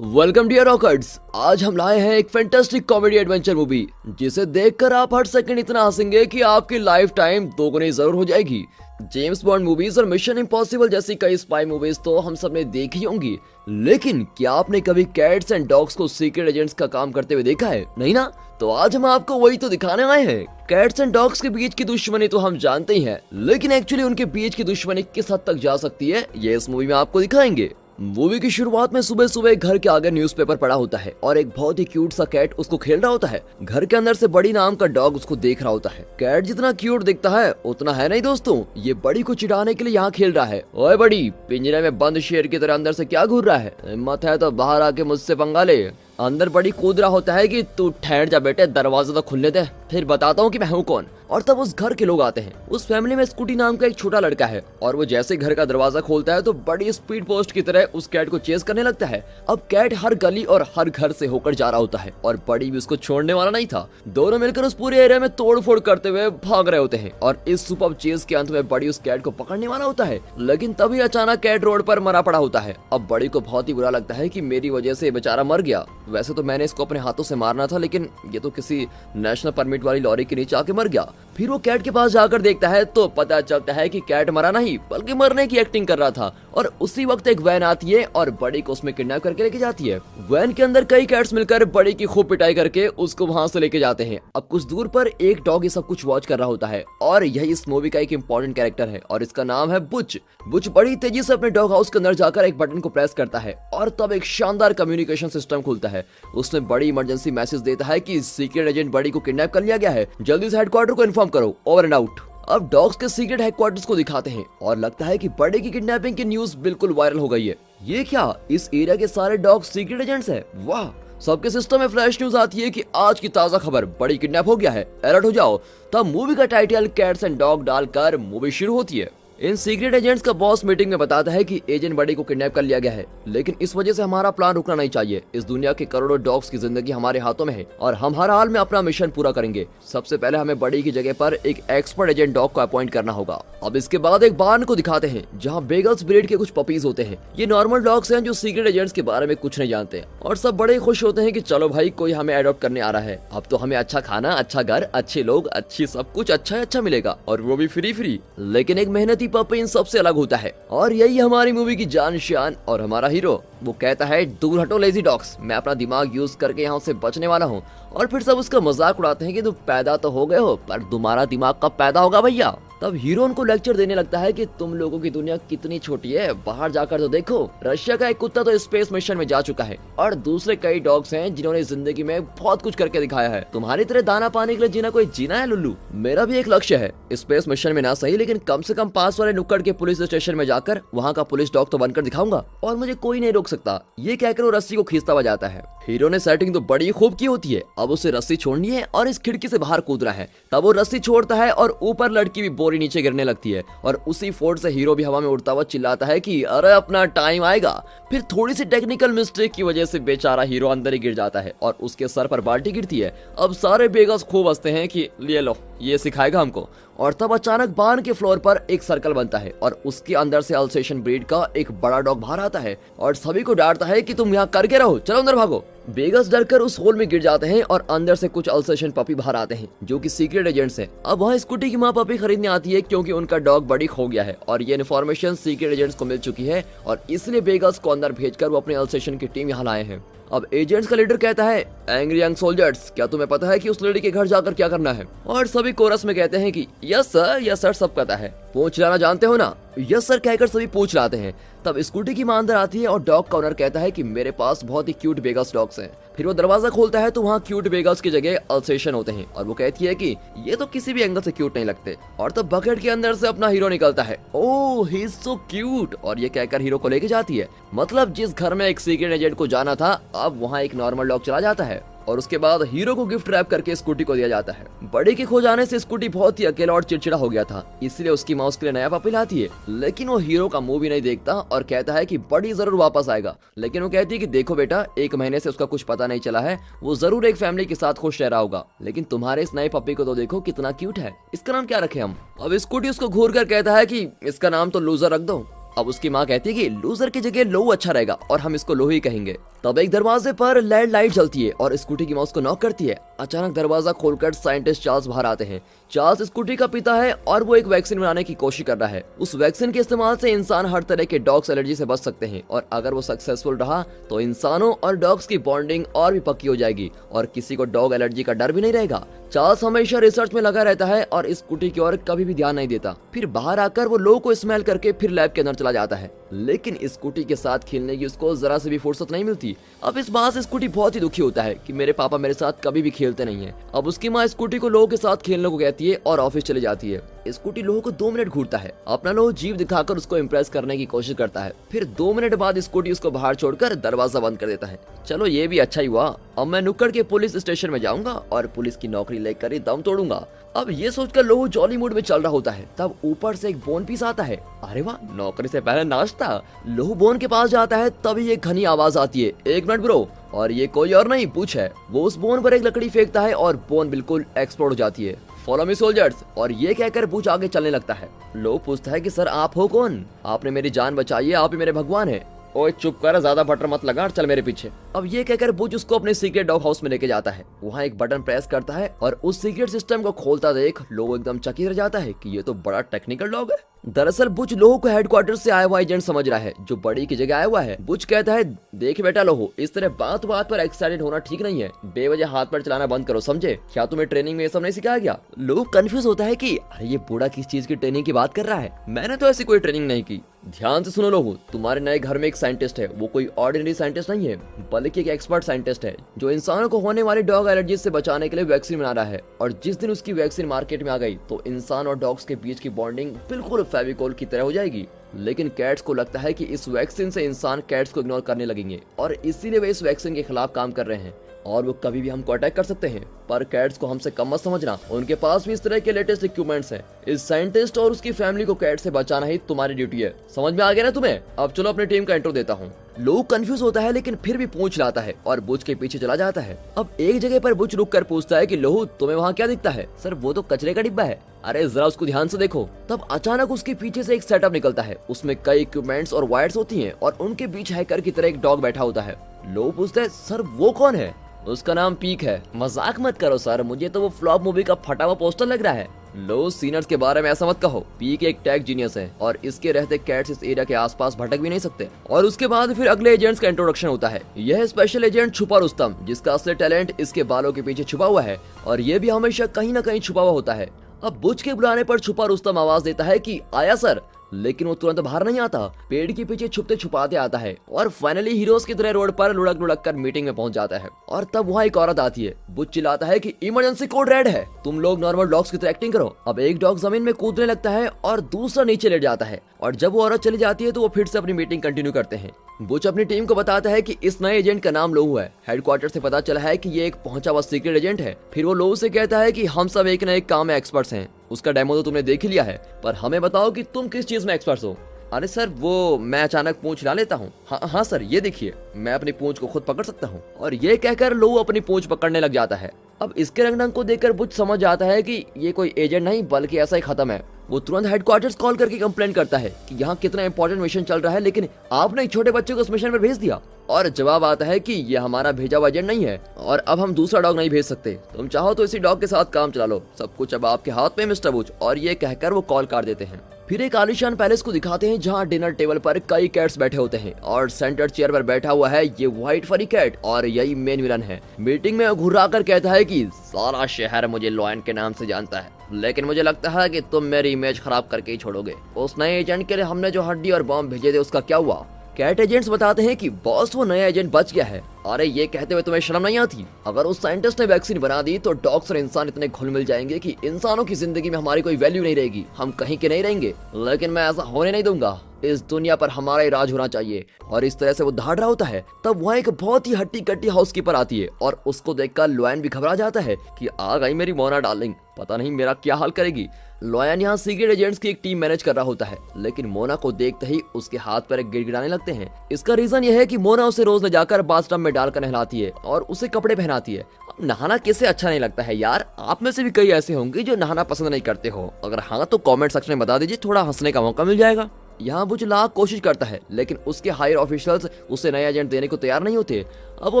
Welcome dear रॉकर्ट्स। आज हम लाए हैं एक फैंटास्टिक कॉमेडी एडवेंचर मूवी जिसे देखकर आप हर सेकंड इतना हंसेंगे कि आपकी लाइफ टाइम दोगुनी जरूर हो जाएगी। जेम्स बॉन्ड मूवीज और मिशन इम्पॉसिबल जैसी कई स्पाई मूवीज तो हम सब ने देखी होंगी, लेकिन क्या आपने कभी कैट्स एंड डॉग्स को सीक्रेट एजेंट्स का काम करते हुए देखा है? नहीं ना? तो आज हम आपको वही तो दिखाने आए हैं। कैट्स एंड डॉग्स के बीच की दुश्मनी तो हम जानते ही हैं, लेकिन एक्चुअली उनके बीच की दुश्मनी किस हद तक जा सकती है ये इस मूवी में आपको दिखाएंगे। मूवी की शुरुआत में सुबह सुबह घर के आगे न्यूज़पेपर पड़ा होता है और एक बहुत ही क्यूट सा कैट उसको खेल रहा होता है। घर के अंदर से बड़ी नाम का डॉग उसको देख रहा होता है। कैट जितना क्यूट दिखता है उतना है नहीं दोस्तों, ये बड़ी को चिढ़ाने के लिए यहाँ खेल रहा है। ओए बड़ी, पिंजरे में बंद शेर की तरह अंदर से क्या घूर रहा है? हिम्मत है तो बाहर आके मुझसे पंगा ले। अंदर बड़ी कूद रहा होता है कि तू ठहर जा बेटे, दरवाजा तो खुलने दे, फिर बताता हूँ कि मैं हूँ कौन। और तब उस घर के लोग आते हैं। उस फैमिली में स्कूटी नाम का एक छोटा लड़का है और वो जैसे घर का दरवाजा खोलता है तो बड़ी स्पीड पोस्ट की तरह उस कैट को चेस करने लगता है। अब कैट हर गली और हर घर से होकर जा रहा होता है और बड़ी भी उसको छोड़ने वाला नहीं था। दोनों मिलकर उस पूरे एरिया में तोड़ फोड़ करते हुए भाग रहे होते हैं और इस सुपर्ब चेस के अंत में बड़ी उस कैट को पकड़ने वाला होता है, लेकिन तभी अचानक कैट रोड पर मरा पड़ा होता है। अब बड़ी को बहुत ही बुरा लगता है कि मेरी वजह से बेचारा मर गया। वैसे तो मैंने इसको अपने हाथों से मारना था, लेकिन ये तो किसी नेशनल परमिट वाली लॉरी के नीचे आके मर गया। फिर वो कैट के पास जाकर देखता है तो पता चलता है कि कैट मरा नहीं बल्कि मरने की एक्टिंग कर रहा था। और उसी वक्त एक वैन आती है और बड़ी को उसमें किडनैप करके लेके जाती है। वैन के अंदर कई कैट्स मिलकर बड़ी की खूब पिटाई करके उसको वहां से लेके जाते हैं। अब कुछ दूर पर एक डॉग ये सब कुछ वॉच कर रहा होता है और यही इस मूवी का एक इंपॉर्टेंट कैरेक्टर है और इसका नाम है बुच। बुच बड़ी तेजी से अपने डॉग हाउस के अंदर जाकर एक बटन को प्रेस करता है और तब एक शानदार कम्युनिकेशन सिस्टम खुलता है। उसमें बड़ी इमरजेंसी मैसेज देता है कि सीक्रेट एजेंट बड़ी को किडनैप कर लिया गया है, जल्दी से हेडक्वार्टर को इन्फॉर्म करो, ओवर एंड आउट। अब डॉग्स के सीक्रेट हेडक्वार्टर्स को दिखाते हैं और लगता है कि बड़े की किडनैपिंग की न्यूज बिल्कुल वायरल हो गई है। ये क्या, इस एरिया के सारे डॉग्स सीक्रेट एजेंट्स हैं? वाह! सबके सिस्टम में फ्लैश न्यूज आती है कि आज की ताजा खबर, बड़ी किडनैप हो गया है, अलर्ट हो जाओ। तब मूवी का टाइटल कैट्स एंड डॉग डालकर मूवी शुरू होती है। इन सीक्रेट एजेंट्स का बॉस मीटिंग में बताता है कि एजेंट बड़ी को किडनैप कर लिया गया है, लेकिन इस वजह से हमारा प्लान रुकना नहीं चाहिए। इस दुनिया के करोड़ों डॉग्स की जिंदगी हमारे हाथों में है और हम हर हाल में अपना मिशन पूरा करेंगे। सबसे पहले हमें बड़ी की जगह पर एक एक्सपर्ट एजेंट डॉग को अपॉइंट करना होगा। अब इसके बाद एक बार्न को दिखाते हैं जहाँ बेगल्स ब्रीड के कुछ पपीज होते हैं। ये नॉर्मल डॉग्स हैं जो सीक्रेट एजेंट्स के बारे में कुछ नहीं जानते और सब बड़े खुश होते हैं कि चलो भाई, कोई हमें अडॉप्ट करने आ रहा है। अब तो हमें अच्छा खाना, अच्छा घर, अच्छे लोग, अच्छी सब कुछ अच्छा मिलेगा और वो भी फ्री। लेकिन एक मेहनती पपी इन सबसे अलग होता है और यही हमारी मूवी की जान शान और हमारा हीरो। वो कहता है, दूर हटो लेजी डॉग्स, मैं अपना दिमाग यूज करके यहाँ से बचने वाला हूँ। और फिर सब उसका मजाक उड़ाते हैं कि तुम पैदा तो हो गए हो पर तुम्हारा दिमाग कब पैदा होगा भैया। तब हीरो उनको लेक्चर देने लगता है कि तुम लोगों की दुनिया कितनी छोटी है, बाहर जाकर तो देखो। रशिया का एक कुत्ता तो स्पेस मिशन में जा चुका है और दूसरे कई डॉग्स हैं जिन्होंने जिंदगी में बहुत कुछ करके दिखाया है। तुम्हारी तरह दाना पाने के लिए जीना कोई जीना है लुल्लू? मेरा भी एक लक्ष्य है, स्पेस मिशन में ना सही लेकिन कम से कम पास वाले नुक्कड़ के पुलिस स्टेशन में जाकर वहाँ का पुलिस डॉग तो बनकर दिखाऊंगा और मुझे कोई नहीं रोक सकता। ये कहकर वो रस्सी को खींचता हुआ जाता है। हीरो ने सेटिंग तो बड़ी खूब की होती है। अब उसे रस्सी छोड़नी है और इस खिड़की से बाहर कूद रहा है। तब वो रस्सी छोड़ता है और ऊपर लड़की भी बोरी नीचे गिरने लगती है और उसी फोर्स से हीरो भी हवा में उड़ता हुआ चिल्लाता है कि अरे अपना टाइम आएगा। फिर थोड़ी सी टेक्निकल मिस्टेक की वजह से बेचारा हीरो अंदर ही गिर जाता है और उसके सर पर बाल्टी गिरती है। अब सारे बेगस खूब हंसते हैं कि ले लो, ये सिखाएगा हमको। और तब अचानक बार्न के फ्लोर पर एक सर्कल बनता है और उसके अंदर से अल्सेशन ब्रीड का एक बड़ा डॉग बाहर आता है और सभी को डांटता है कि तुम यहाँ करके रहो, चलो अंदर भागो। बेगस डरकर उस होल में गिर जाते हैं और अंदर से कुछ अल्सेशन पपी बाहर आते हैं जो कि सीक्रेट एजेंट्स हैं। अब वहाँ स्कूटी की माँ पपी खरीदने आती है क्योंकि उनका डॉग बड़ी खो गया है और ये इन्फॉर्मेशन सीक्रेट एजेंट्स को मिल चुकी है और इसलिए बेगस को अंदर भेजकर वो अपने अल्सेशन की टीम यहाँ लाए हैं। अब एजेंट्स का लीडर कहता है, एंग्री यंग सोल्जर्स, क्या तुम्हें पता है कि उस लड़की के घर जाकर क्या करना है? और सभी कोरस में कहते हैं कि यस सर सब पता है। पूछ लाना जानते हो ना? यस सर कहकर सभी पूछ लाते हैं। तब स्कूटी की मां अंदर आती है और डॉग का ओनर कहता है कि मेरे पास बहुत ही क्यूट बेगस डॉग्स हैं। फिर वो दरवाजा खोलता है तो वहाँ क्यूट बेगस की जगह अल्सेशन होते हैं और वो कहती है कि ये तो किसी भी एंगल से क्यूट नहीं लगते। और तब बकेट के अंदर से अपना हीरो निकलता है। ओह ही इज सो क्यूट, और ये कहकर हीरो को लेके जाती है। मतलब जिस घर में एक सीक्रेट एजेंट को जाना था अब वहाँ एक नॉर्मल डॉग चला जाता है और उसके बाद हीरो को गिफ्ट रैप करके स्कूटी को दिया जाता है। बड़ी के खो जाने से स्कूटी बहुत ही अकेला और चिड़चिड़ा हो गया था, इसलिए उसकी माँ उसके लिए नया पपी लाती है। लेकिन वो हीरो का मुंह भी नहीं देखता और कहता है कि बड़ी जरूर वापस आएगा। लेकिन वो कहती है कि देखो बेटा, 1 महीने से उसका कुछ पता नहीं चला है, वो जरूर एक फैमिली के साथ खुश रह रहा होगा, लेकिन तुम्हारे इस नए पपी को तो देखो कितना क्यूट है, इसका नाम क्या रखे हम? अब स्कूटी उसको घूर कर कहता है कि इसका नाम तो लूजर रख दो। अब उसकी माँ कहती है कि लूजर की जगह लोहू अच्छा रहेगा और हम इसको लोही कहेंगे। तब एक दरवाजे पर लेड लाइट जलती है और स्कूटी की माँ उसको नॉक करती है। अचानक दरवाजा खोलकर साइंटिस्ट चार्ल्स बाहर आते हैं। चार्ल्स स्कूटी का पिता है और वो एक वैक्सीन बनाने की कोशिश कर रहा है। उस वैक्सीन के इस्तेमाल से इंसान हर तरह के डॉग्स एलर्जी से बच सकते हैं और अगर वो सक्सेसफुल रहा तो इंसानों और डॉग्स की बॉन्डिंग और भी पक्की हो जाएगी और किसी को डॉग एलर्जी का डर भी नहीं रहेगा। चार्ल्स हमेशा रिसर्च में लगा रहता है और स्कूटी की ओर कभी भी ध्यान नहीं देता। फिर बाहर आकर वो लोगों को स्मेल करके फिर लैब के अंदर चला जाता है, लेकिन स्कूटी के साथ खेलने की उसको जरा से भी फुर्सत नहीं मिलती। अब इस बात से स्कूटी बहुत ही दुखी होता है कि मेरे पापा मेरे साथ कभी भी खेलते नहीं है। अब उसकी माँ स्कूटी को लोगों के साथ खेलने को कहती है और ऑफिस चली जाती है। स्कूटी लोगों को 2 मिनट घूरता है, अपना लोग जीव दिखाकर उसको इम्प्रेस करने की कोशिश करता है। फिर 2 मिनट बाद स्कूटी उसको बाहर छोड़कर दरवाजा बंद कर देता है। चलो ये भी अच्छा ही हुआ, अब मैं नुक्कड़ के पुलिस स्टेशन में जाऊंगा और पुलिस की नौकरी लेकर ही दम तोड़ूंगा। अब ये सोचकर लोहू जॉली मूड में चल रहा होता है, तब ऊपर से एक बोन पीस आता है। अरे वाह, नौकरी से पहले नाश्ता। लोहू बोन के पास जाता है, तभी एक घनी आवाज आती है, 1 मिनट ब्रो। और ये कोई और नहीं, पूछ है। वो उस बोन पर एक लकड़ी फेंकता है और बोन बिल्कुल एक्सप्लोड हो जाती है। फॉलो मी सोल्जर्स, और ये कहकर बूच आगे चलने लगता है। लोग पूछता है कि सर आप हो कौन? आपने मेरी जान बचाई है, आप ही मेरे भगवान हैं। ओए चुप कर, ज्यादा बटर मत लगा और चल मेरे पीछे। अब ये कहकर बुच उसको अपने सीक्रेट डॉग हाउस में लेके जाता है। वहाँ एक बटन प्रेस करता है और उस सीक्रेट सिस्टम को खोलता देख लोगो एकदम चकित रह जाता है कि ये तो बड़ा टेक्निकल डॉग है। दरअसल बुच लोगो को हेडक्वार्टर से आया हुआ एजेंट समझ रहा है जो बड़ी की जगह आया हुआ है। बुच कहता है, देख बेटा लोहो, इस तरह बात बात पर एक्साइटेड होना ठीक नहीं है। बेवजह हाथ पर चलाना बंद करो, समझे? क्या तुम्हें ट्रेनिंग में ये सब नहीं सिखाया गया? लोग कंफ्यूज होता है कि अरे ये बूढ़ा किस चीज की ट्रेनिंग की बात कर रहा है, मैंने तो ऐसी कोई ट्रेनिंग नहीं की। ध्यान से सुनो लोगो, तुम्हारे नए घर में एक साइंटिस्ट है। वो कोई ऑर्डिनरी साइंटिस्ट नहीं है, बल्कि एक एक्सपर्ट साइंटिस्ट है जो इंसानों को होने वाली डॉग एलर्जी से बचाने के लिए वैक्सीन बना रहा है। और जिस दिन उसकी वैक्सीन मार्केट में आ गई तो इंसान और डॉग्स के बीच की बॉन्डिंग बिल्कुल फेविकोल की तरह हो जाएगी। लेकिन कैट्स को लगता है कि इस वैक्सीन से इंसान कैट्स को इग्नोर करने लगेंगे और इसीलिए वे इस वैक्सीन के खिलाफ काम कर रहे हैं और वो कभी भी हमको अटैक कर सकते हैं। पर कैट्स को हमसे कम मत समझना, उनके पास भी इस तरह के लेटेस्ट इक्विपमेंट्स हैं। इस साइंटिस्ट और उसकी फैमिली को कैट से बचाना ही तुम्हारी ड्यूटी है। समझ में आ गया ना तुम्हें? अब चलो अपनी टीम का इंट्रो देता हूँ। लोग कंफ्यूज होता है लेकिन फिर भी पूछ लाता है और बुच के पीछे चला जाता है। अब एक जगह पर बुच रुक कर पूछता है कि लोहू तुम्हें वहाँ क्या दिखता है? सर वो तो कचरे का डिब्बा है। अरे जरा उसको ध्यान से देखो। तब अचानक उसके पीछे से एक सेटअप निकलता है, उसमें कई इक्विपमेंट्स और वायर्स होती हैं और उनके बीच हैकर की तरह एक डॉग बैठा होता है। लोग पूछते हैं, सर वो कौन है? उसका नाम पीक है। मजाक मत करो सर, मुझे तो वो फ्लॉप मूवी का फटा हुआ पोस्टर लग रहा है। लो सीनर्स के बारे में ऐसा मत कहो, पीक एक टेक जीनियस है और इसके रहते कैट्स इस एरिया के आसपास भटक भी नहीं सकते। और उसके बाद फिर अगले एजेंट्स का इंट्रोडक्शन होता है। यह स्पेशल एजेंट छुपा रुस्तम, जिसका असली टैलेंट इसके बालों के पीछे छुपा हुआ है और ये भी हमेशा कहीं ना कहीं छुपा हुआ होता है। अब बुच के बुलाने पर छुपा रुस्तम आवाज देता है कि आया सर, लेकिन वो तुरंत बाहर नहीं आता, पेड़ के पीछे छुपते छुपाते आता है और फाइनली हीरोज की तरह रोड पर लुढ़क लुढ़क कर मीटिंग में पहुंच जाता है। और तब वहाँ एक औरत आती है। बुच चिल्लाता है कि इमरजेंसी कोड रेड है, तुम लोग नॉर्मल डॉग्स की तरह एक्टिंग करो। अब एक डॉग जमीन में कूदने लगता है और दूसरा नीचे लेट जाता है और जब वो औरत चली जाती है तो वो फिर से अपनी मीटिंग कंटिन्यू करते हैं। बुच अपनी टीम को बताता है कि इस नए एजेंट का नाम लोहू है। हेडक्वार्टर से पता चला है कि ये एक पहुंचा हुआ सीक्रेट एजेंट है। फिर वो लोहू से कहता है कि हम सब एक न एक काम में एक्सपर्ट्स हैं। उसका डेमो तो तुमने देख ही लिया है, पर हमें बताओ कि तुम किस चीज में एक्सपर्ट्स हो। अरे सर वो मैं अचानक पूंछ हिला लेता हूँ। हाँ सर, ये देखिए मैं अपनी पूंछ को खुद पकड़ सकता हूँ। और ये कहकर लोहू अपनी पूंछ पकड़ने लग जाता है। अब इसके रंग ढंग को देखकर बुच समझ जाता है कि ये कोई एजेंट नहीं बल्कि ऐसा ही खत्म है। वो तुरंत हेडक्वार्टर्स कॉल करके कंप्लेन करता है कि यहाँ कितना इंपॉर्टेंट मिशन चल रहा है लेकिन आपने एक छोटे बच्चे को उस मिशन पर भेज दिया। और जवाब आता है कि ये हमारा भेजा हुआ एजेंट नहीं है और अब हम दूसरा डॉग नहीं भेज सकते। तुम चाहो तो इसी डॉग के साथ काम चला लो, सब कुछ अब आपके हाथ में मिस्टर बुच। और ये कहकर वो कॉल काट देते हैं। फिर एक आलीशान पैलेस को दिखाते हैं जहाँ डिनर टेबल पर कई कैट्स बैठे होते हैं और सेंटर चेयर पर बैठा हुआ है ये व्हाइट फरी कैट और यही मेन विलन है। मीटिंग में घुर्रा कर कहता है कि सारा शहर मुझे लॉयन के नाम से जानता है, लेकिन मुझे लगता है कि तुम मेरी इमेज खराब करके ही छोड़ोगे। उस नए एजेंट के लिए हमने जो हड्डी और बॉम्ब भेजे थे उसका क्या हुआ? कैट एजेंट्स बताते हैं कि बॉस वो नया एजेंट बच गया है। अरे ये कहते हुए तुम्हें शर्म नहीं आती? अगर उस साइंटिस्ट ने वैक्सीन बना दी तो डॉग्स और इंसान इतने घुल मिल जाएंगे कि इंसानों की जिंदगी में हमारी कोई वैल्यू नहीं रहेगी, हम कहीं के नहीं रहेंगे। लेकिन मैं ऐसा होने नहीं दूंगा, इस दुनिया पर हमारा ही राज होना चाहिए। और इस तरह से वो धाड़ रहा होता है। तब वहाँ एक बहुत ही हट्टी कट्टी हाउसकीपर आती है और उसको देखकर लॉयन भी घबरा जाता है कि आ गई मेरी मोना डार्लिंग, पता नहीं मेरा क्या हाल करेगी। लॉयन यहाँ सीक्रेट एजेंट्स की एक टीम मैनेज कर रहा होता है, लेकिन मोना को देखते ही उसके हाथ पर गिड़गिड़ाने लगते हैं। इसका रीजन यह है कि मोना उसे रोज ले जाकर बाथटब में डालकर नहलाती है और उसे कपड़े पहनाती है। अब नहाना किसे अच्छा नहीं लगता है यार? आप में से भी कई ऐसे होंगे जो नहाना पसंद नहीं करते हो। अगर हाँ तो कमेंट सेक्शन में बता दीजिए, थोड़ा हंसने का मौका मिल जाएगा। यहाँ बुच लाख कोशिश करता है लेकिन उसके हायर ऑफिशियल्स उसे नया एजेंट देने को तैयार नहीं होते। अब वो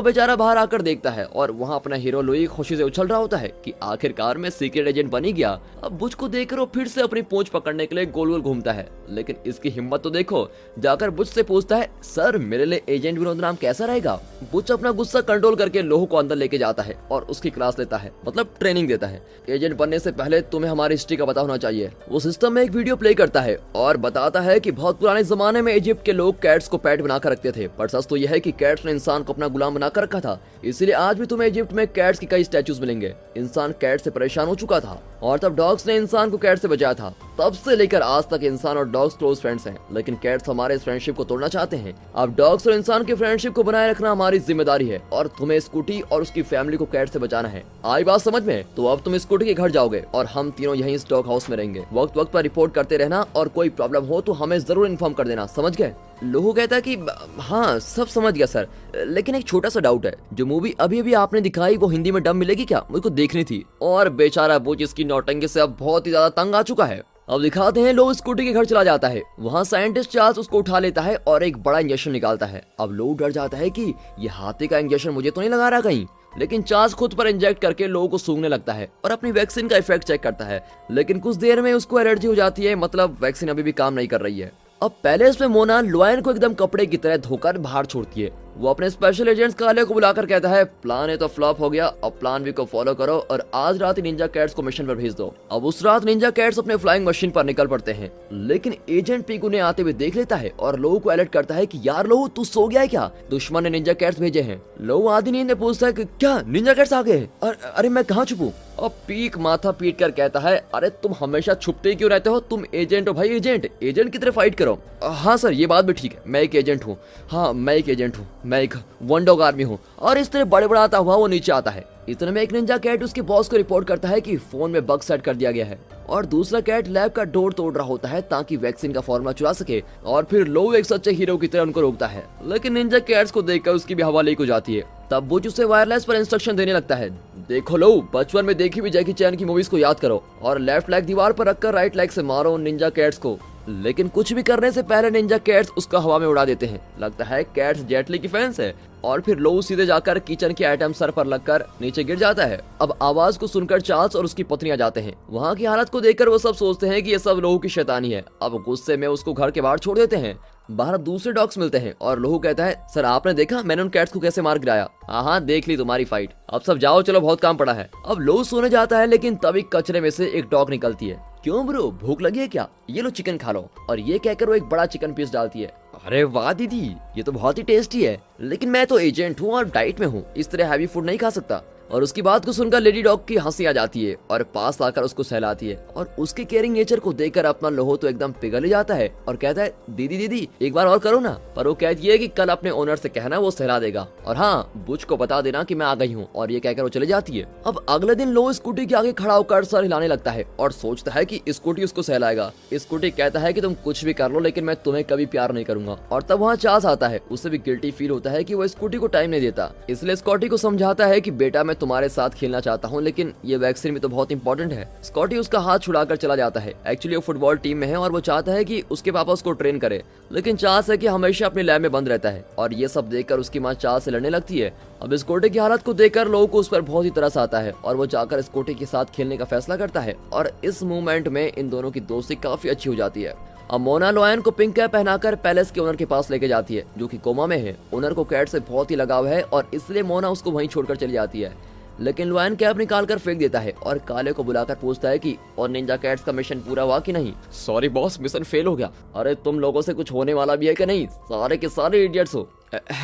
बेचारा बाहर आकर देखता है और वहाँ अपना हीरो लुई खुशी से उछल रहा होता है कि आखिरकार मैं सीक्रेट एजेंट बन ही गया। अब बुच को देखकर वो फिर से अपनी पूंछ पकड़ने के लिए गोल गोल घूमता है, लेकिन इसकी हिम्मत तो देखो। जाकर बुच से पूछता है, सर मेरे लिए एजेंट विनोद नाम कैसा रहेगा। बुच अपना गुस्सा कंट्रोल करके लोहू को अंदर लेके जाता है और उसकी क्लास लेता है, मतलब ट्रेनिंग देता है। एजेंट बनने से पहले तुम्हें हमारी हिस्ट्री का पता होना चाहिए। वो सिस्टम में एक वीडियो प्ले करता है और बताता है कि बहुत पुराने जमाने में इजिप्ट के लोग कैट्स को पेट बनाकर रखते थे, पर सच तो यह है कि कैट्स ने इंसान को अपना गुलाम बनाकर रखा था। इसीलिए आज भी तुम्हें इजिप्ट में कैट्स की कई स्टैचूज मिलेंगे। इंसान कैट से परेशान हो चुका था और तब डॉग्स ने इंसान को कैट से बचाया था। तब से लेकर आज तक इंसान और डॉग्स क्लोज फ्रेंड्स हैं, लेकिन कैट्स हमारे इस फ्रेंडशिप को तोड़ना चाहते हैं। अब डॉग्स और इंसान की फ्रेंडशिप को बनाए रखना हमारी जिम्मेदारी है और तुम्हें स्कूटी और उसकी फैमिली को कैट से बचाना है। आई बात समझ में? तो अब तुम स्कूटी के घर जाओगे और हम तीनों यहीं इस डॉग हाउस में रहेंगे। वक्त वक्त पर रिपोर्ट करते रहना और कोई प्रॉब्लम हो तो हमें जरूर इन्फॉर्म कर देना, समझ गए? लोहू कहता है कि हाँ सब समझ गया सर, लेकिन एक छोटा सा डाउट है, जो मूवी अभी अभी आपने दिखाई वो हिंदी में डब मिलेगी क्या? मुझको देखनी थी। और बेचारा बुच इसकी नौटंकी से अब बहुत ही ज्यादा तंग आ चुका है। अब दिखाते हैं लोहू स्कूटी के घर चला जाता है। वहाँ साइंटिस्ट चार्ल्स उसको उठा लेता है और एक बड़ा इंजेक्शन निकालता है। अब लोहू डर जाता है कि ये हाथी का इंजेक्शन मुझे तो नहीं लगा रहा कहीं, लेकिन चार्ल्स खुद पर इंजेक्ट करके लोगों को सूंघने लगता है और अपनी वैक्सीन का इफेक्ट चेक करता है, लेकिन कुछ देर में उसको एलर्जी हो जाती है, मतलब वैक्सीन अभी भी काम नहीं कर रही है। अब पैलेस में मोना लॉयन को एकदम कपड़े की तरह धोकर बाहर छोड़ती है। वो अपने स्पेशल एजेंट्स काले को बुलाकर कहता है, प्लान ए तो फ्लॉप हो गया, अब प्लान बी को फॉलो करो और आज रात निंजा कैट्स को मिशन पर भेज दो। अब उस रात निंजा कैट्स अपने फ्लाइंग मशीन पर निकल पड़ते हैं, लेकिन एजेंट पीक उन्हें आते हुए देख लेता है और लोहू को अलर्ट करता है कि यार लोहू तू सो गया है क्या? दुश्मन ने निंजा कैट्स भेजे हैं। लोहू आधी नींद में पूछता है कि क्या निंजा कैट्स आ गए? अरे मैं कहाँ छुपूं? और पीक माथा पीट कर कहता है, अरे तुम हमेशा छुपते ही क्यों रहते हो? तुम एजेंट हो भाई, एजेंट की तरह फाइट करो। हाँ सर ये बात भी ठीक है, मैं एक एजेंट हूँ। हाँ मैं एक एजेंट हूँ, मैं एक वन डॉग आर्मी हूँ। और इस तरह बड़बड़ाता हुआ वो नीचे आता है। इतने में एक निंजा कैट उसके बॉस को रिपोर्ट करता है कि फोन में बग सेट कर दिया गया है और दूसरा कैट लैब का डोर तोड़ रहा होता है ताकि वैक्सीन का फॉर्मूला चुरा सके। और फिर लोहू एक सच्चे हीरो की तरह उनको रोकता है, लेकिन निंजा कैट्स को देखकर उसकी भी हवा लीक हो जाती है। तब बुच उसे वायरलेस पर इंस्ट्रक्शन देने लगता है, देखो लोहू बचपन में देखी हुई जैकी चैन की मूवीज को याद करो और लेफ्ट लेग दीवार पर रखकर राइट लेग से मारो निंजा कैट्स को। लेकिन कुछ भी करने से पहले निंजा कैट्स उसका हवा में उड़ा देते हैं। लगता है कैट्स जेटली की फैंस है। और फिर लोहू सीधे जाकर किचन के आइटम सर पर लगकर नीचे गिर जाता है। अब आवाज को सुनकर चार्ल्स और उसकी पत्नी आ जाते हैं। वहाँ की हालत को देखकर वो सब सोचते हैं कि ये सब लोहू की शैतानी है। अब गुस्से में उसको घर के बाहर छोड़ देते हैं। बाहर दूसरे डॉग्स मिलते हैं और लोहू कहता है, सर आपने देखा मैंने उन कैट्स को कैसे मार गिराया? हाँ देख ली तुम्हारी फाइट, अब सब जाओ चलो बहुत काम पड़ा है। अब लोहू सोने जाता है, लेकिन तभी कचरे में से एक डॉग निकलती है। क्यों ब्रो भूख लगी है क्या? ये लो चिकन खा लो। और ये कहकर वो एक बड़ा चिकन पीस डालती है। अरे वाह दीदी ये तो बहुत ही टेस्टी है, लेकिन मैं तो एजेंट हूँ और डाइट में हूँ, इस तरह हैवी फूड नहीं खा सकता। और उसकी बात को सुनकर लेडी डॉग की हंसी आ जाती है और पास आकर उसको सहलाती है और उसके केयरिंग नेचर को देखकर अपना लोहू तो एकदम पिघल जाता है और कहता है, दीदी दीदी एक बार और करो ना। पर वो कहती है कि कल अपने ओनर से कहना वो सहला देगा और हाँ बुच को बता देना कि मैं आ गई हूँ। और ये कहकर वो चली जाती है। अब अगले दिन लोहू स्कूटी के आगे खड़ा होकर सर हिलाने लगता है और सोचता है कि स्कूटी उसको सहलाएगा। स्कूटी कहता है कि तुम कुछ भी कर लो लेकिन मैं तुम्हें कभी प्यार नहीं करूंगा। और तब वहाँ चार्ल्स आता है। उसे भी गिल्टी फील होता है कि वो स्कूटी को टाइम नहीं देता, इसलिए स्कॉटी को समझाता है कि बेटा मैं तुम्हारे साथ खेलना चाहता हूं, लेकिन ये वैक्सीन भी तो बहुत इंपॉर्टेंट है। स्कॉटी उसका हाथ छुड़ाकर चला जाता है। एक्चुअली वो फुटबॉल टीम में है और वो चाहता है कि उसके पापा उसको ट्रेन करे, लेकिन चार्ल्स है कि हमेशा अपने लैब में बंद रहता है। और ये सब देखकर उसकी माँ चार्ल्स से लड़ने लगती है। अब स्कॉटी की हालत को देखकर लोगों को उस पर बहुत ही तरस आता है और वो जाकर स्कॉटी के साथ खेलने का फैसला करता है। और इस मूवमेंट में इन दोनों की दोस्ती काफी अच्छी हो जाती है। अब मोना लॉयन को पिंक कैप पहनाकर पैलेस के ओनर के पास लेके जाती है, जो कि कोमा में है। ओनर को कैट से बहुत ही लगाव है और इसलिए मोना उसको वहीं छोड़कर चली जाती है, लेकिन लॉयन कैप निकाल कर फेंक देता है और काले को बुलाकर पूछता है कि और निंजा कैट्स का मिशन पूरा हुआ कि नहीं? सॉरी बॉस मिशन फेल हो गया। अरे तुम लोगों से कुछ होने वाला भी है कि नहीं? सारे के सारे इडियट्स हो।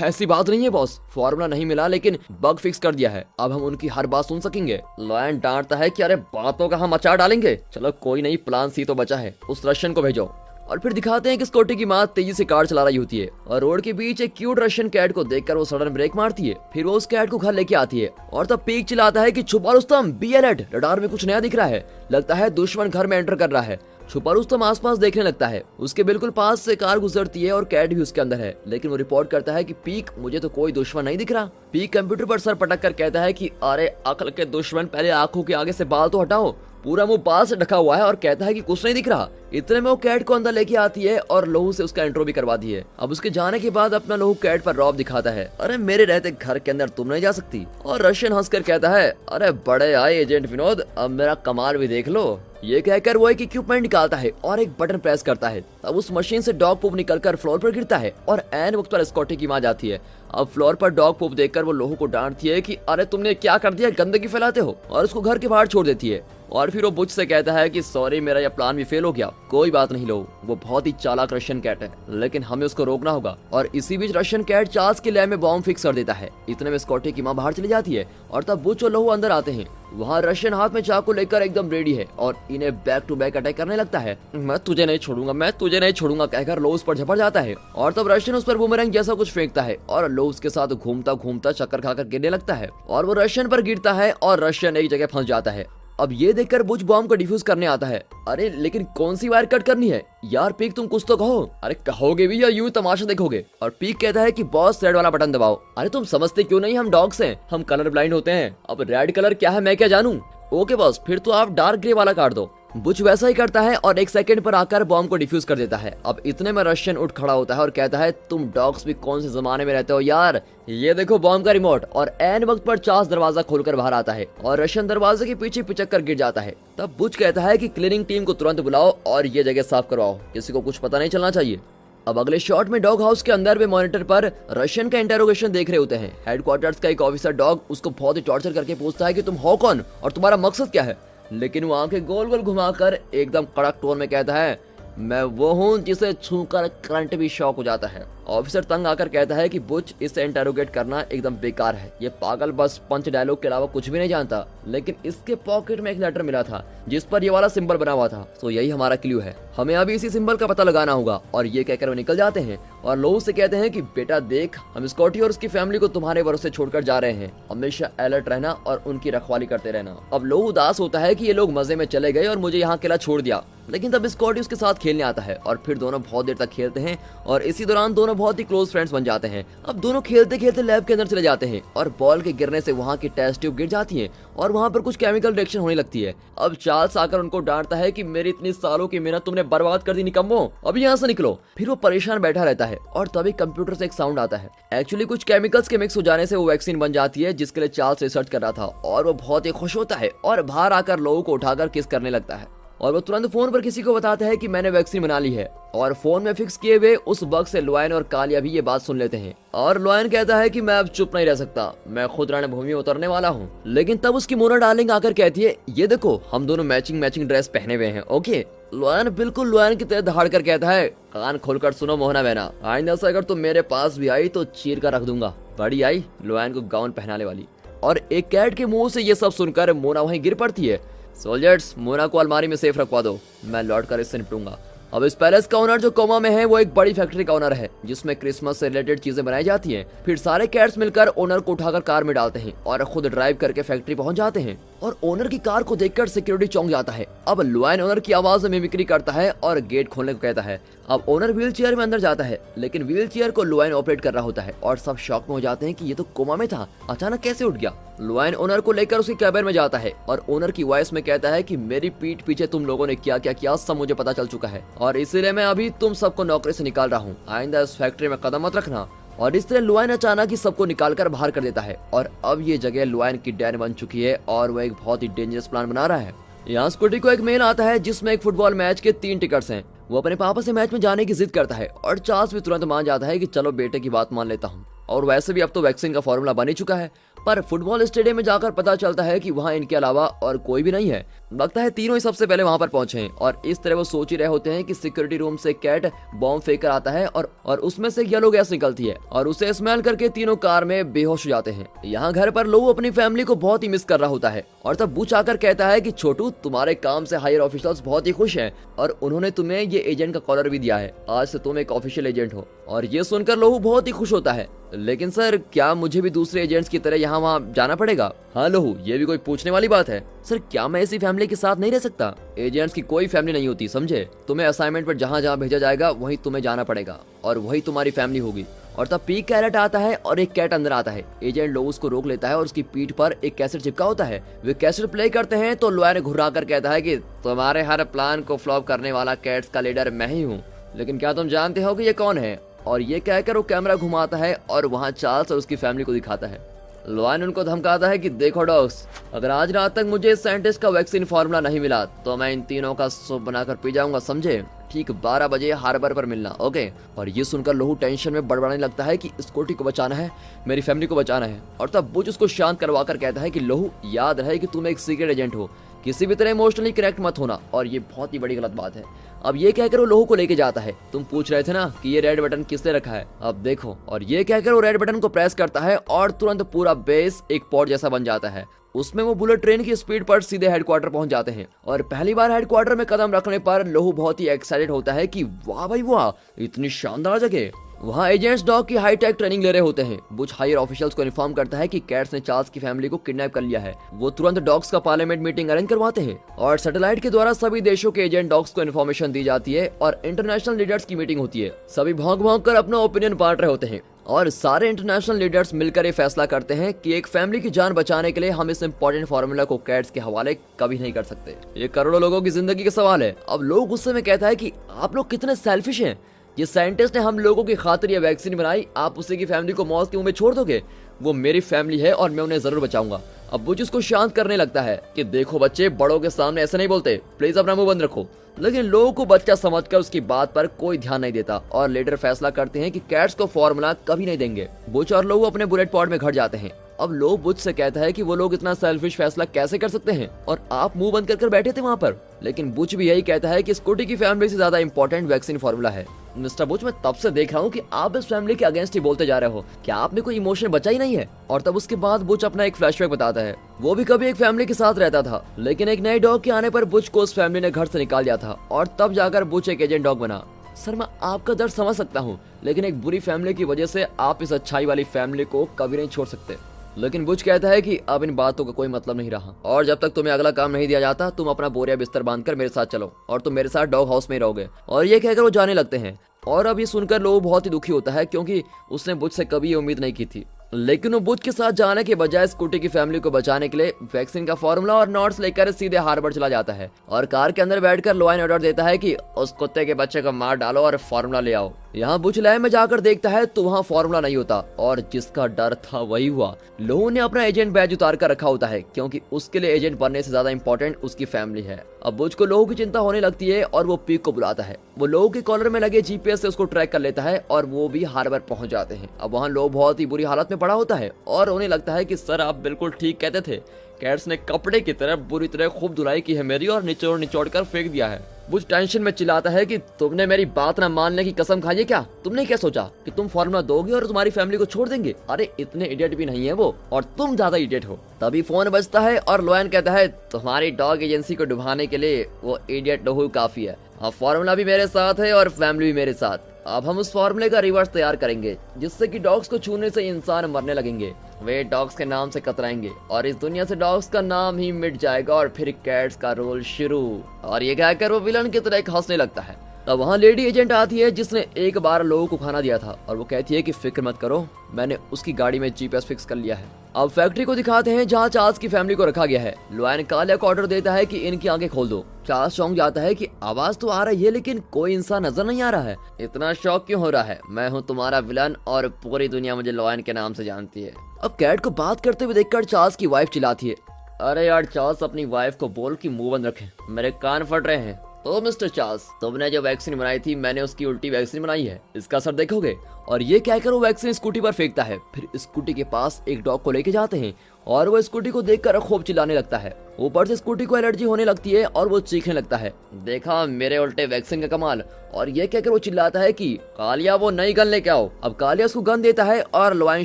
ऐसी बात नहीं है बॉस, फॉर्मूला नहीं मिला लेकिन बग फिक्स कर दिया है, अब हम उनकी हर बात सुन सकेंगे। लॉयन डांटता है कि अरे बातों का हम अचार डालेंगे। चलो कोई नहीं, प्लान सी तो बचा है, उस रशियन को भेजो। और फिर दिखाते हैं कि स्कॉटी की माँ तेजी से कार चला रही होती है और रोड के बीच एक क्यूट रशियन कैट को देखकर वो सडन ब्रेक मारती है। फिर वो उस कैट को घर लेके आती है और तब पीक चिल्लाता है कि छुपा रुस्तम बी अलर्ट, रडार में कुछ नया दिख रहा है, लगता है दुश्मन घर में एंटर कर रहा है। छुपा रुस्तम आसपास देखने लगता है। उसके बिल्कुल पास से कार गुजरती है और कैट भी उसके अंदर है, लेकिन वो रिपोर्ट करता है कि पीक मुझे तो कोई दुश्मन नहीं दिख रहा। पीक कंप्यूटर पर सर पटक कर कहता है कि अरे अकल के दुश्मन, पहले आंखों के आगे से बाल तो हटाओ। पूरा मुंह बाल से ढका हुआ है और कहता है कि कुछ नहीं दिख रहा। इतने में वो कैट को अंदर लेके आती है और लोहू से उसका इंट्रो भी करवा दी है। अब उसके जाने के बाद अपना लोहू कैट पर रौब दिखाता है, अरे मेरे रहते घर के अंदर तुम नहीं जा सकती। और रशियन हंसकर कहता है, अरे बड़े आए एजेंट विनोद, अब मेरा कमाल भी देख लो। ये कहकर वो एक इक्विपमेंट निकालता है और एक बटन प्रेस करता है। तब उस मशीन से डॉग पोप निकलकर फ्लोर पर गिरता है और एन वक्त पर स्कॉटी की मां जाती है। अब फ्लोर पर डॉग पोप देखकर वो लोहू को डांटती है कि अरे तुमने क्या कर दिया, गंदगी फैलाते हो, और उसको घर के बाहर छोड़ देती है। और फिर वो बुच से कहता है कि सॉरी मेरा यह प्लान भी फेल हो गया, कोई बात नहीं लोहू, वो बहुत ही चालाक रशियन कैट है, लेकिन हमें उसको रोकना होगा। और इसी बीच रशियन कैट चार्ल्स के लैब में बॉम्ब फिक्स कर देता है। इतने में स्कॉटी की मां बाहर चली जाती है और तब बुच और लोहू अंदर आते हैं। वहाँ रशियन हाथ में चाकू लेकर एकदम रेडी है और इन्हें बैक टू बैक अटैक करने लगता है। मैं तुझे नहीं छोड़ूंगा, मैं तुझे नहीं छोड़ूंगा कहकर लोहू उस पर झपट जाता है और तब रशियन उस पर बूमरैंग जैसा कुछ फेंकता है और लोहू उसके साथ घूमता घूमता चक्कर खाकर गिरने लगता है और वो रशियन पर गिरता है और रशियन एक जगह फंस जाता है। अब ये देखकर बुच बॉम्ब को डिफ्यूज करने आता है। अरे लेकिन कौन सी वायर कट करनी है यार, पीक तुम कुछ तो कहो। अरे कहोगे भी या यूं तमाशा देखोगे। और पीक कहता है कि बॉस रेड वाला बटन दबाओ। अरे तुम समझते क्यों नहीं, हम डॉग्स हैं, हम कलर ब्लाइंड होते हैं। अब रेड कलर क्या है मैं क्या जानूं। ओके बॉस, फिर तो आप डार्क ग्रे वाला काट दो। बुच वैसा ही करता है और एक सेकंड पर आकर बॉम्ब को डिफ्यूज कर देता है। अब इतने में रशियन उठ खड़ा होता है और कहता है, तुम डॉग्स भी कौन से जमाने में रहते हो यार, ये देखो बॉम्ब का रिमोट। और एन वक्त पर चार्ल्स दरवाजा खोलकर बाहर आता है और रशियन दरवाजे के पीछे पिचक कर गिर जाता है। तब बुच कहता है कि क्लीनिंग टीम को तुरंत बुलाओ और ये जगह साफ करवाओ, किसी को कुछ पता नहीं चलना चाहिए। अब अगले शॉट में डॉग हाउस के अंदर वे मॉनिटर पर रशियन का इंटेरोगेशन देख रहे होते हैं। हेडक्वार्टर्स का एक ऑफिसर डॉग उसको बहुत ही टॉर्चर करके पूछता है कि तुम हो कौन और तुम्हारा मकसद क्या है, लेकिन वो आंखें गोल गोल घुमाकर एकदम कड़क टोन में कहता है, मैं वो हूँ जिसे छूकर करंट भी शॉक हो जाता है। ऑफिसर तंग आकर कहता है कि बुच, इसे इंटेरोगेट करना एकदम बेकार है, ये पागल बस पंच डायलॉग के अलावा कुछ भी नहीं जानता। लेकिन इसके पॉकेट में एक लेटर मिला था जिस पर ये वाला सिंबल बना हुआ था, तो यही हमारा क्लू है, हमें अभी इसी सिंबल का पता लगाना होगा। और ये कहकर वो निकल जाते हैं और लोहू से कहते हैं कि बेटा देख, हम स्कॉटी और उसकी फैमिली को तुम्हारे भरोसे छोड़कर जा रहे हैं, हमेशा अलर्ट रहना और उनकी रखवाली करते रहना। अब लोहू उदास होता है कि ये लोग मजे में चले गए और मुझे यहाँ अकेला छोड़ दिया, लेकिन तब स्कॉटी उसके साथ खेलने आता है और फिर दोनों बहुत देर तक खेलते हैं और इसी दौरान दोनों बहुत ही क्लोज फ्रेंड्स बन जाते हैं। अब दोनों खेलते खेलते लैब के अंदर चले जाते हैं और बॉल के गिरने से वहाँ की टेस्ट ट्यूब गिर जाती है और वहाँ पर कुछ केमिकल रिएक्शन होने लगती है। अब चार्ल्स आकर उनको डांटता है कि मेरी इतनी सालों की मेहनत तुमने बर्बाद कर दी निकम्मो, अभी यहाँ से निकलो। फिर वो परेशान बैठा रहता है और तभी कंप्यूटर से एक साउंड आता है। एक्चुअली कुछ केमिकल्स के मिक्स हो जाने से वो वैक्सीन बन जाती है जिसके लिए चार्ल्स रिसर्च कर रहा था और वो बहुत ही खुश होता है और बाहर आकर लोगों को उठाकर किस करने लगता है और वो तुरंत फोन पर किसी को बताता है कि मैंने वैक्सीन बना ली है। और फोन में फिक्स किए हुए उस बग से लॉयन और कालिया भी ये बात सुन लेते हैं और लॉयन कहता है कि मैं अब चुप नहीं रह सकता, मैं खुद रणभूमि में उतरने वाला हूँ। लेकिन तब उसकी मोना डार्लिंग आकर कहती है, ये देखो हम दोनों मैचिंग ड्रेस पहने हुए हैं। ओके, लॉयन बिल्कुल लॉयन की तरह दहाड़ कर कहता है, कान खोलकर सुनो मोहना बहना, आइंदा से अगर तुम मेरे पास भी आई तो चीर कर रख दूंगा। बड़ी आई लॉयन को गाउन पहनाने वाली। और एक कैट के मुंह से ये सब सुनकर मोना वहीं गिर पड़ती है। सोल्जर्स, मोना को अलमारी में सेफ रखवा दो, मैं लौट कर इससे निपटूंगा। अब इस पैलेस का ओनर जो कोमा में है वो एक बड़ी फैक्ट्री का ओनर है जिसमें क्रिसमस से रिलेटेड चीजें बनाई जाती हैं। फिर सारे कैट्स मिलकर ओनर को उठाकर कार में डालते हैं और खुद ड्राइव करके फैक्ट्री पहुंच जाते हैं और ओनर की कार को देखकर सिक्योरिटी चौंक जाता है। अब लॉयन ओनर की आवाज में मिमिक्री करता है और गेट खोलने को कहता है। अब ओनर व्हील चेयर में अंदर जाता है, लेकिन व्हील चेयर को लॉयन ऑपरेट कर रहा होता है और सब शॉक में हो जाते हैं कि ये तो कोमा में था, अचानक कैसे उठ गया। लॉयन ओनर को लेकर उसके कैबिन में जाता है और ओनर की वॉइस में कहता है कि मेरी पीठ पीछे तुम लोगों ने क्या क्या किया सब मुझे पता चल चुका है और इसीलिए मैं अभी तुम सबको नौकरी से निकाल रहा हूँ, आइंदा इस फैक्ट्री में कदम मत रखना। और इस तरह लॉयन अचानक ही सबको निकालकर बाहर कर देता है और अब ये जगह लॉयन की डैन बन चुकी है और वो एक बहुत ही डेंजरस प्लान बना रहा है। यहाँ स्कूटी को एक मेल आता है जिसमें एक फुटबॉल मैच के 3 टिकट्स हैं। वो अपने पापा से मैच में जाने की जिद करता है और चार्ल्स भी तुरंत मान जाता है कि चलो बेटे की बात मान लेता हूँ। और वैसे भी अब तो वैक्सीन का फॉर्मूला बन ही चुका है, पर फुटबॉल स्टेडियम में जाकर पता चलता है कि वहाँ इनके अलावा और कोई भी नहीं है। लगता है तीनों ही सबसे पहले वहाँ पर पहुंचे हैं और इस तरह वो सोच ही रहे होते हैं कि सिक्योरिटी रूम से कैट बॉम्ब फेंक कर आता है और उसमें से येलो गैस निकलती है और उसे स्मेल करके तीनों कार में बेहोश हो जाते हैं। यहाँ घर पर लोग अपनी फैमिली को बहुत ही मिस कर रहा होता है और तब बुच आकर कहता है कि छोटू, तुम्हारे काम से हायर ऑफिशियल्स बहुत ही खुश हैं और उन्होंने तुम्हें ये एजेंट का कॉलर भी दिया है, आज से तुम एक ऑफिशियल एजेंट हो। और ये सुनकर लोहू बहुत ही खुश होता है, लेकिन सर क्या मुझे भी दूसरे एजेंट्स की तरह यहाँ वहाँ जाना पड़ेगा? हाँ लोहू, ये भी कोई पूछने वाली बात है। सर क्या मैं इसी फैमिली के साथ नहीं रह सकता? एजेंट्स की कोई फैमिली नहीं होती, समझे? तुम्हें असाइनमेंट पर जहाँ जहाँ भेजा जाएगा वहीं तुम्हें जाना पड़ेगा और वही तुम्हारी फैमिली होगी। और तब पीक का अलर्ट आता है और एक कैट अंदर आता है। एजेंट लोग उसको रोक लेता है और उसकी पीठ पर एक कैसेट चिपका होता है। वे कैसेट प्ले करते हैं तो लॉयन घुरा कर कहता है कि तुम्हारे हर प्लान को फ्लॉप करने वाला कैट्स का लीडर मैं ही हूँ, लेकिन क्या तुम जानते हो कि ये कौन है? और ये कहकर वो कैमरा घुमाता है और वहाँ चार्ल्स और उसकी फैमिली को दिखाता है। लॉयन उनको धमकाता है कि देखो डॉग्स, अगर आज रात तक मुझे इस साइंटिस्ट का वैक्सीन फार्मूला नहीं मिला तो मैं इन तीनों का सूप बनाकर पी जाऊंगा, समझे? ठीक 12 बजे हार्बर पर मिलना, ओके? और ये सुनकर लोहू टेंशन में बड़बड़ाने लगता है कि स्कूटी को बचाना है, मेरी फैमिली को बचाना है। और तब बुच उसको शांत करवा कर कहता है कि लोहू, याद रहे कि तुम एक सीक्रेट एजेंट हो, किसी भी तरह इमोशनली कनेक्ट मत होना, और ये बहुत ही बड़ी गलत बात है। अब ये कहकर वो लोहू को लेके जाता है। तुम पूछ रहे थे ना कि ये रेड बटन किसने रखा है, अब देखो। और ये कहकर वो रेड बटन को प्रेस करता है और तुरंत पूरा बेस एक पॉड जैसा बन जाता है। उसमें वो बुलेट ट्रेन की स्पीड पर सीधे हेडक्वार्टर पहुंच जाते हैं। और पहली बार हेडक्वार्टर में कदम रखने पर लोहू बहुत ही एक्साइटेड होता है कि वाह भाई वाह, इतनी शानदार जगह। वहाँ एजेंट्स डॉग की हाईटेक ट्रेनिंग ले रहे होते हैं। बुच हायर ऑफिशियल्स को इन्फॉर्म करता है कि कैट्स ने चार्ल्स की फैमिली को किडनैप कर लिया है। वो तुरंत डॉग्स का पार्लियामेंट मीटिंग अरेंज करवाते हैं और सैटेलाइट के द्वारा सभी देशों के एजेंट डॉग्स को इन्फॉर्मेशन दी जाती है और इंटरनेशनल लीडर्स की मीटिंग होती है। सभी भौंक भौंक कर अपना ओपिनियन बांट रहे होते हैं और सारे इंटरनेशनल लीडर्स मिलकर ये फैसला करते हैं कि एक फैमिली की जान बचाने के लिए हम इस इंपॉर्टेंट फार्मूला को कैट्स के हवाले कभी नहीं कर सकते। ये करोड़ों लोगों की जिंदगी का सवाल है। अब लोग गुस्से में कहता है कि आप लोग कितने सेल्फिश हैं, ये साइंटिस्ट ने हम लोगों की खातिर ये वैक्सीन बनाई, आप उसी की फैमिली को मौत के मुंह में छोड़ दोगे? वो मेरी फैमिली है और मैं उन्हें जरूर बचाऊंगा। अब बुच उसको शांत करने लगता है कि देखो बच्चे, बड़ों के सामने ऐसे नहीं बोलते, प्लीज अपना मुंह बंद रखो। लेकिन लोगों को बच्चा समझकर उसकी बात पर कोई ध्यान नहीं देता और लीडर फैसला करते हैं कि कैट्स को फार्मूला कभी नहीं देंगे। बुच और लोग अपने बुलेट पॉड में घर जाते हैं। अब लोग बुच से कहता है कि वो लोग इतना सेल्फिश फैसला कैसे कर सकते हैं और आप मुंह बंद कर बैठे थे वहाँ पर। लेकिन बुच भी यही कहता है कि स्कूटी की फैमिली से ज्यादा इंपॉर्टेंट वैक्सीन फार्मूला है। मिस्टर बुच, मैं तब से देख रहा हूँ कि आप इस फैमिली के अगेंस्ट ही बोलते जा रहे हो, क्या आपने कोई इमोशन बचा ही नहीं है? और तब उसके बाद बुच अपना एक फ्लैशबैक बताता है। वो भी कभी एक फैमिली के साथ रहता था, लेकिन एक नए डॉग के आने पर बुच को उस फैमिली ने घर से निकाल दिया था और तब जाकर बुच एक एजेंट डॉग बना। सर, मैं आपका दर्द समझ सकता हूँ, लेकिन एक बुरी फैमिली की वजह से आप इस अच्छाई वाली फैमिली को कभी नहीं छोड़ सकते। लेकिन बुच कहता है कि अब इन बातों का कोई मतलब नहीं रहा और जब तक तुम्हें अगला काम नहीं दिया जाता, तुम अपना बोरिया बिस्तर बांधकर मेरे साथ चलो और तुम मेरे साथ डॉग हाउस में रहोगे। और ये कहकर वो जाने लगते हैं। और अब ये सुनकर लोग बहुत ही दुखी होता है क्योंकि उसने बुच से कभी ये उम्मीद नहीं की थी। लेकिन वो बुच के साथ जाने के बजाय स्कूटी की फैमिली को बचाने के लिए वैक्सीन का फार्मूला और नोट्स लेकर सीधे हार्बर चला जाता है और कार के अंदर बैठकर लॉयन ऑर्डर देता है कि उस कुत्ते के बच्चे को मार डालो और फार्मूला ले आओ। यहाँ बुच लैब में जाकर देखता है तो वहाँ फार्मूला नहीं होता और जिसका डर था वही हुआ। लोगो ने अपना एजेंट बैज उतार कर रखा होता है क्योंकि उसके लिए एजेंट बनने से ज्यादा इंपॉर्टेंट उसकी फैमिली है। अब बुच को लोगों की चिंता होने लगती है और वो पीक को बुलाता है। वो लोगों के कॉलर में लगे जीपीएस से उसको ट्रैक कर लेता है और वो भी हार्बर पहुंच जाते हैं। अब वहाँ लोग बहुत ही बुरी हालत में पड़ा होता है और उन्हें लगता है कि सर, आप बिल्कुल ठीक कहते थे, कैट्स ने कपड़े की तरह बुरी तरह खूब धुलाई की है मेरी और निचोड़ निचोड़ कर फेंक दिया है। बुच टेंशन में चिल्लाता है कि तुमने मेरी बात ना मानने की कसम खाई है क्या? तुमने क्या सोचा कि तुम फार्मूला दोगे और तुम्हारी फैमिली को छोड़ देंगे? अरे इतने इडियट भी नहीं है वो, और तुम ज्यादा इडियट हो। तभी फोन बजता है और लॉयन कहता है तुम्हारी डॉग एजेंसी को डुबाने के लिए वो इडियट लोहू काफी है। अब फार्मूला भी मेरे साथ है और फैमिली भी मेरे साथ। अब हम उस फार्मूले का रिवर्स तैयार करेंगे जिससे कि डॉग्स को छूने से इंसान मरने लगेंगे, वे डॉग्स के नाम से कतराएंगे और इस दुनिया से डॉग्स का नाम ही मिट जाएगा और फिर कैट्स का रोल शुरू। और ये कहकर वो विलन की तरह हंसने लगता है। तब वहाँ लेडी एजेंट आती है जिसने एक बार लोगों को खाना दिया था और वो कहती है कि फिक्र मत करो, मैंने उसकी गाड़ी में जीपीएस फिक्स कर लिया है। अब फैक्ट्री को दिखाते हैं जहाँ चार्ल्स की फैमिली को रखा गया है। लॉयन कालिया को ऑर्डर देता है कि इनकी आंखें खोल दो। चार्ल्स चौंक जाता है कि आवाज तो आ रही है लेकिन कोई इंसान नजर नहीं आ रहा है। इतना शौक क्यों हो रहा है? मैं हूँ तुम्हारा विलन और पूरी दुनिया मुझे लॉयन के नाम से जानती है। अब कैट को बात करते हुए देखकर चार्ल्स की वाइफ चिल्लाती है, अरे यार चार्ल्स, अपनी वाइफ को बोल कि मुंह बंद रखे, मेरे कान फट रहे हैं। तो मिस्टर चार्ल्स, तुमने जो वैक्सीन बनाई थी मैंने उसकी उल्टी वैक्सीन बनाई है, इसका असर देखोगे? और ये कहकर वो वैक्सीन स्कूटी पर फेंकता है। फिर स्कूटी के पास एक डॉग को लेके जाते हैं और वो स्कूटी को देखकर खूब चिल्लाने लगता है। ऊपर से स्कूटी को एलर्जी होने लगती है और वो चीखने लगता है, देखा मेरे उल्टे वैक्सीन का कमाल। और ये कहकर वो चिल्लाता है कि कालिया वो नई गन लेके आओ। अब कालिया उसको गन देता है और लॉयन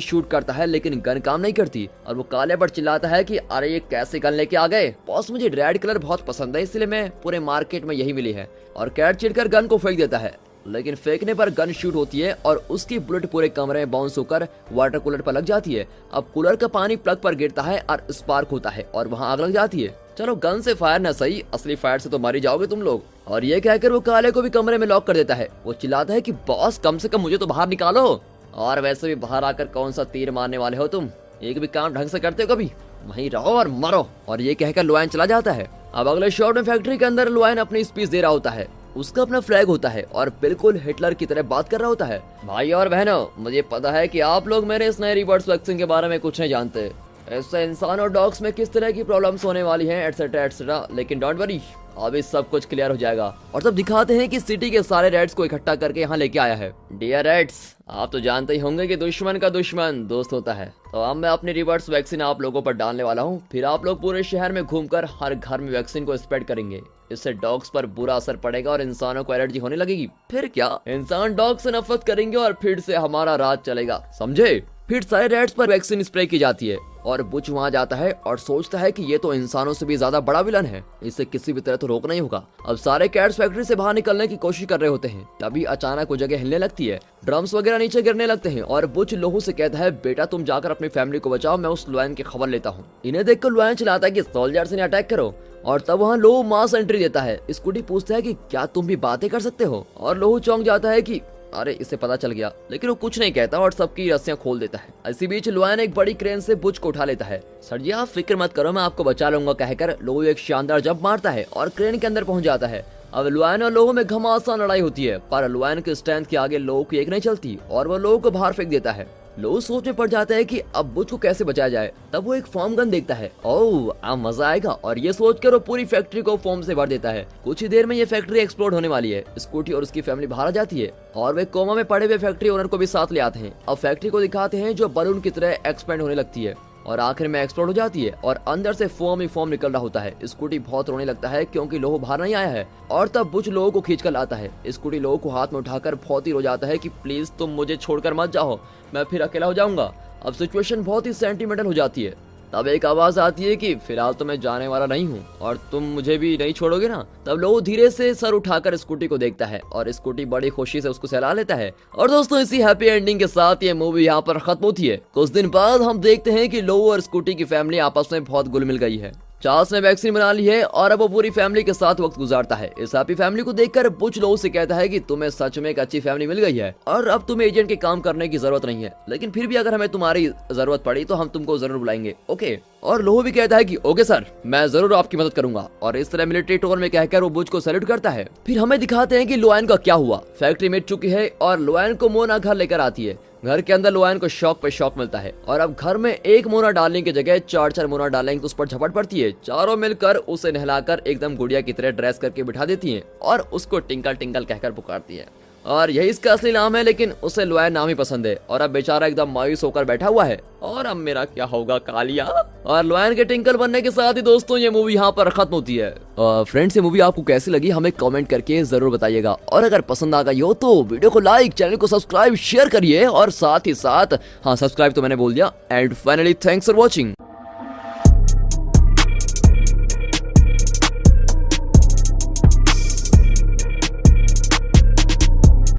शूट करता है लेकिन गन काम नहीं करती और वो कालिया पर चिल्लाता है कि अरे ये कैसे गन लेके आ गए? बॉस, मुझे रेड कलर बहुत पसंद है इसलिए मैं पूरे मार्केट में यही मिली है। और कैट चिढ़कर गन को फेंक देता है लेकिन फेंकने पर गन शूट होती है और उसकी बुलेट पूरे कमरे में बाउंस होकर वाटर कूलर पर लग जाती है। अब कूलर का पानी प्लग पर गिरता है और स्पार्क होता है और वहाँ आग लग जाती है। चलो गन से फायर ना सही, असली फायर से तो मारी जाओगे तुम लोग। और ये कहकर वो काले को भी कमरे में लॉक कर देता है। वो चिल्लाता है कि बॉस, कम से कम मुझे तो बाहर निकालो। और वैसे भी बाहर आकर कौन सा तीर मारने वाले हो तुम, एक भी काम ढंग से करते हो कभी, वहीं रहो और मरो। और ये कहकर लुआन चला जाता है। अब अगले शॉट में फैक्ट्री के अंदर लुआन अपनी स्पीच दे रहा होता है। उसका अपना फ्लैग होता है और बिल्कुल हिटलर की तरह बात कर रहा होता है। भाई और बहनों, मुझे पता है कि आप लोग मेरे इस नए रिवर्स वैक्सीन के बारे में कुछ नहीं जानते। इससे इंसान और डॉग्स में किस तरह की प्रॉब्लम्स होने वाली हैं एटसेट्रा एटसेट्रा, लेकिन डोंट वरी, अभी सब कुछ क्लियर हो जाएगा। और तब दिखाते हैं कि सिटी के सारे रेड्स को इकट्ठा करके यहाँ लेके आया है। डियर रेड्स, आप तो जानते ही होंगे कि दुश्मन का दुश्मन दोस्त होता है। तो अब मैं अपनी रिवर्स वैक्सीन आप लोगों पर डालने वाला हूँ। फिर आप लोग पूरे शहर में घूमकर हर घर में वैक्सीन को स्प्रेड करेंगे। इससे डॉग्स पर बुरा असर पड़ेगा और इंसानों को एलर्जी होने लगेगी। फिर क्या, इंसान डॉग से नफरत करेंगे और फिर से हमारा राज चलेगा, समझे। फिर सारे रेड्स पर वैक्सीन स्प्रे की जाती है और बुच वहाँ जाता है और सोचता है कि ये तो इंसानों से भी ज्यादा बड़ा विलन है, इसे किसी भी तरह तो रोकना ही होगा। अब सारे कैट्स फैक्ट्री से बाहर निकलने की कोशिश कर रहे होते हैं। तभी अचानक वो जगह हिलने लगती है, ड्रम्स वगैरह नीचे गिरने लगते हैं और बुच लोहू से कहता है, बेटा तुम जाकर अपनी फैमिली को बचाओ, मैं उस लुआन की खबर लेता हूँ। इन्हें देखकर लुआन चिल्लाता है कि सोल्जर्स ने अटैक करो। और तब वहाँ लोहू मास एंट्री देता है। स्कूटी पूछता है कि क्या तुम भी बातें कर सकते हो, और लोहू चौंक जाता है कि अरे इसे पता चल गया, लेकिन वो कुछ नहीं कहता और सबकी रस्सियां खोल देता है। इसी बीच लुआन एक बड़ी क्रेन से बुच को उठा लेता है। सर जी आप फिक्र मत करो, मैं आपको बचा लूंगा कहकर लोहू एक शानदार जंप मारता है और क्रेन के अंदर पहुंच जाता है। अब लुआन और लोहू में घमासान लड़ाई होती है, पर लुआन के स्ट्रेंथ के आगे लोहू की एक नहीं चलती और वो लोहू को बाहर फेंक देता है। लोहू सोच में पड़ जाता है कि अब बुच को कैसे बचाया जाए। तब वो एक फॉर्म गन देखता है। ओह अब मजा आएगा, और ये सोचकर वो पूरी फैक्ट्री को फॉर्म से भर देता है। कुछ ही देर में ये फैक्ट्री एक्सप्लोड होने वाली है। स्कूटी और उसकी फैमिली बाहर आ जाती है और वे कोमा में पड़े हुए फैक्ट्री ओनर को भी साथ ले आते हैं। अब फैक्ट्री को दिखाते हैं जो बलून की तरह एक्सपेंड होने लगती है और आखिर में एक्सप्लोड हो जाती है और अंदर से फोम ही फोम निकल रहा होता है। स्कूटी बहुत रोने लगता है क्योंकि लोहू बाहर नहीं आया है। और तब बुच लोहू को खींच कर लाता है। स्कूटी लोहू को हाथ में उठाकर बहुत ही रो जाता है कि प्लीज तुम मुझे छोड़कर मत जाओ, मैं फिर अकेला हो जाऊंगा। अब सिचुएशन बहुत ही सेंटिमेंटल हो जाती है। तब एक आवाज आती है कि फिलहाल तो मैं जाने वाला नहीं हूँ और तुम मुझे भी नहीं छोड़ोगे ना। तब लोग धीरे से सर उठाकर स्कूटी को देखता है और स्कूटी बड़ी खुशी से उसको सहला लेता है। और दोस्तों इसी हैप्पी एंडिंग के साथ ये मूवी यहाँ पर खत्म होती है। कुछ दिन बाद हम देखते हैं कि लोहू और स्कूटी की फैमिली आपस में बहुत घुल मिल गई है। चार्ल्स ने वैक्सीन बना ली है और अब वो पूरी फैमिली के साथ वक्त गुजारता है। इस हैप्पी फैमिली को देखकर बुच लोहू से कहता है कि तुम्हें सच में एक अच्छी फैमिली मिल गई है और अब तुम्हें एजेंट के काम करने की जरूरत नहीं है, लेकिन फिर भी अगर हमें तुम्हारी जरूरत पड़ी तो हम तुमको जरूर बुलाएंगे, ओके। और लोहू भी कहता है कि ओके सर, मैं जरूर आपकी मदद करूंगा। और इस तरह मिलिट्री टोन में कहकर वो बुच को सैल्यूट करता है। फिर हमें दिखाते हैं कि लुआन का क्या हुआ। फैक्ट्री मिट चुकी है और लुआन को मोना घर लेकर आती है। घर के अंदर लुआन को शॉक पे शॉक मिलता है और अब घर में एक मोना डार्लिंग की जगह चार मोना डार्लिंग उस पर झपट पड़ती है। चारों मिलकर उसे नहलाकर एकदम गुड़िया की तरह ड्रेस करके बिठा देती हैं और उसको टिंकल टिंकल कहकर पुकारती है। और यही इसका असली नाम है, लेकिन उसे लुआन नाम ही पसंद है। और अब बेचारा एकदम मायूस होकर बैठा हुआ है और अब मेरा क्या होगा कालिया। और लुआन के टिंकल बनने के साथ ही दोस्तों ये मूवी यहाँ पर खत्म होती है। फ्रेंड्स ये मूवी आपको कैसी लगी हमें कमेंट करके जरूर बताइएगा। और अगर पसंद आ गई हो तो वीडियो को लाइक, चैनल को सब्सक्राइब, शेयर करिए और साथ ही साथ हाँ सब्सक्राइब तो मैंने बोल दिया। And finally thanks for watching.